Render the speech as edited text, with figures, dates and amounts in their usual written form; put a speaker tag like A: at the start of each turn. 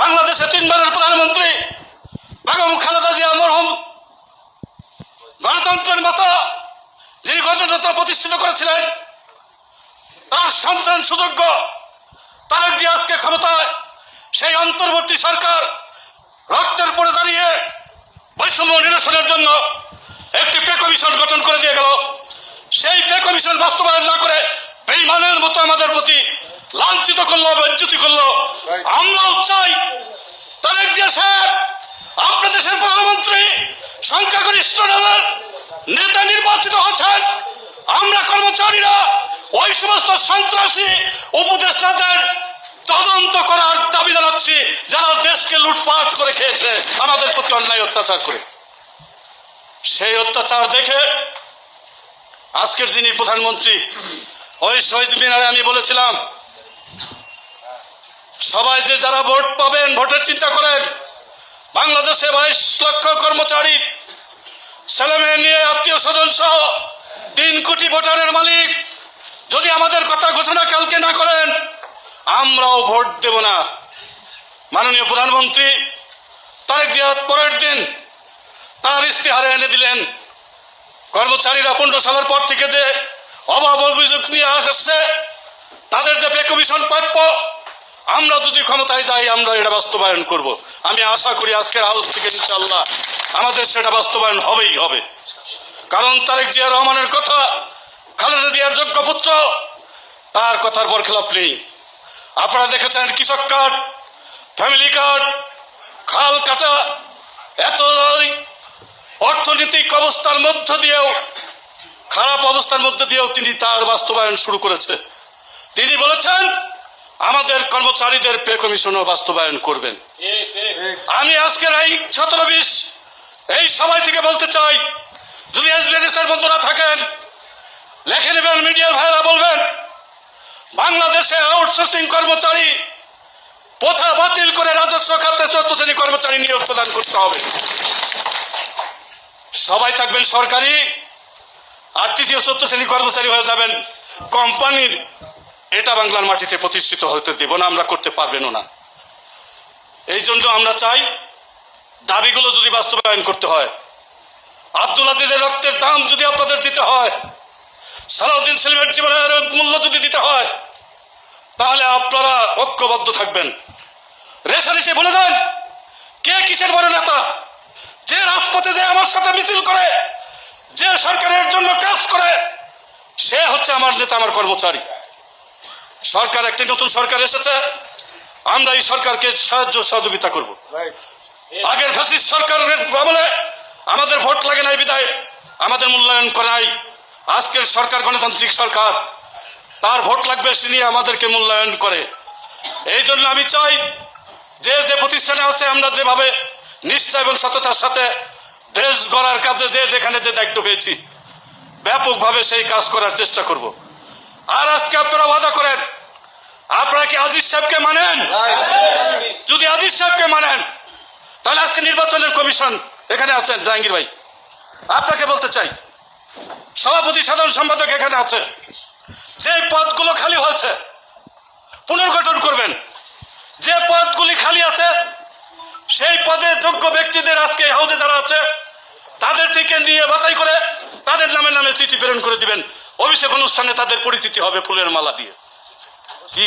A: বাংলাদেশের 3 বারের প্রধানমন্ত্রী বেগম খালেদা জিয়া মরহুম গণতন্ত্রের মাতা, যিনি গণতন্ত্র প্রতিষ্ঠিত করেছিলেন, তার সন্তান সুযোগ্য তারেক জিয়া আজকে ক্ষমতায়। সেই অন্তর্বর্তী সরকার রক্তের পরে দাঁড়িয়ে বৈষম্য নিরসনের জন্য একটি পে কমিশন গঠন করে দিয়ে গেল। সেই পে কমিশন বাস্তবায়ন না করে বেঈমানের মতো আমাদের প্রতি লাঞ্ছিত করলো, বেজ্জতি করলো। আমরাও চাই তারেক জিয়া সাহেব, আপনার দেশের প্রধানমন্ত্রী, সংখ্যাগরিষ্ঠ দলের নেতা নির্বাচিত হচ্ছেন। আমরা কর্মচারীরা ওই সমস্ত সন্ত্রাসী উপদেষ্টাদের তদন্ত করার দাবি জানাচ্ছি, যারা দেশকে লুটপাট করে খেয়েছে আমাদের প্রতি অন্যায় অত্যাচার করে। সেই অত্যাচার দেখে আজকের যিনি প্রধানমন্ত্রী, ওই শহীদ মিনারে আমি বলেছিলাম, সবাই যে যারা ভোট পাবেন, ভোটের চিন্তা করেন। বাংলাদেশে 22 লক্ষ কর্মচারী, ছেলেমেয়ে নিয়ে, আত্মীয় স্বজন সহ 3 কোটি ভোটারের মালিক যদি আমাদের কথা ঘোষণা কালকে না করেন, আমরাও ভোট দেব না। মাননীয় প্রধানমন্ত্রী তারেক জিয়া পরের দিন তার ইস্তেহারে এনে দিলেন, কর্মচারীরা 15 সালের পর থেকে যে অভাব অভিযোগ নিয়ে আসছে, তাদের যে পে কমিশন প্রাপ্য, আমরা যদি ক্ষমতায় যাই আমরা এটা বাস্তবায়ন করব। আমি আশা করি আজকের হাউস থেকে ইনশাআল্লাহ আমাদের সেটা বাস্তবায়ন হবেই হবে। কারণ তারেক জিয়া রহমানের কথা, খালেদা জিয়ার যোগ্য পুত্র, তার কথার বরখেলাপ নেই। আপনারা দেখেছেন কৃষক কার্ড, ফ্যামিলি কার্ড, খাল কাটা, এত অর্থনৈতিক অবস্থার মধ্য দিয়েও, খারাপ অবস্থার মধ্য দিয়েও তিনি তার বাস্তবায়ন শুরু করেছে। তিনি বলেছেন আমাদের কর্মচারীদের পে কমিশনও বাস্তবায়ন করবেন। আমি আজকের এই 17-20 এই সবাই থেকে বলতে চাই, যদি এসবিএসের বন্ধুরা থাকেন লেখে নেবেন, মিডিয়ার ভাইরা বলবেন, বাংলাদেশে আউটসোর্সিং কর্মচারী প্রথা বাতিল করে রাজস্ব খাতে 14 শ্রেণী কর্মচারী নিয়োগ প্রদান করতে হবে। সবাই থাকবেন সরকারি, আর 3য় 14 শ্রেণী কর্মচারী হয়ে যাবেন কোম্পানির। এটা বাংলার মাটিতে প্রতিষ্ঠিত হতে দেব না, আমরা করতে পারবেনও না। এই জন্য আমরা চাই দাবিগুলো যদি বাস্তবায়ন করতে হয়, আব্দুল আজিজের রক্তের দাম যদি আপনাদের দিতে হয়, সালাউদ্দিন সেলিমের জীবনের মূল্য যদি দিতে হয়, তাহলে আপনারা ঐক্যবদ্ধ থাকবেন। রেশারেশি বলে দেন কে কিসের বড় নেতা। যে রাজপথে যে আমার সাথে মিছিল করে, যে সরকারের জন্য কাজ করে, সে হচ্ছে আমার নেতা, আমার কর্মচারী। সরকার, একটি নতুন সরকার এসেছে, আমরা এই সরকারকে সাহায্য সহযোগিতা করব। আগের ফ্যাসিস্ট সরকারের আমলে আমাদের ভোট লাগে নাই বিদায় আমাদের মূল্যায়ন করে নাই। আজকের সরকার গণতান্ত্রিক সরকার, তার ভোট লাগবে, সে নিয়ে আমাদেরকে মূল্যায়ন করে। এই জন্য আমি চাই যে যে প্রতিষ্ঠানে আছে, আমরা যেভাবে নিষ্ঠা এবং সততার সাথে দেশ গড়ার কাজে যে যেখানে যে দায়িত্ব পেয়েছি, ব্যাপকভাবে সেই কাজ করার চেষ্টা করব। আর আজকে আপনারা ওয়াদা করেন, আপনারা কি আজিজ সাহেবকে মানেন? যদি আজিজ সাহেবকে মানেন, তাহলে আজকে নির্বাচনের কমিশন এখানে আছেন জাহাঙ্গীর ভাই, আপনাকে বলতে চাই, সভাপতি সাধারণ সম্পাদক এখানে আছে, যে পদগুলো খালি হয়েছে পুনর্গঠন করবেন। যে পদগুলি খালি আছে সেই পদে যোগ্য ব্যক্তিদের আজকে হাউজে যারা আছে তাদের থেকে নিয়ে বাছাই করে তাদের নামে নামে চিঠি প্রেরণ করে দিবেন। অভিষেক অনুষ্ঠানে তাদের পরিচিতি হবে ফুলের মালা দিয়ে। কি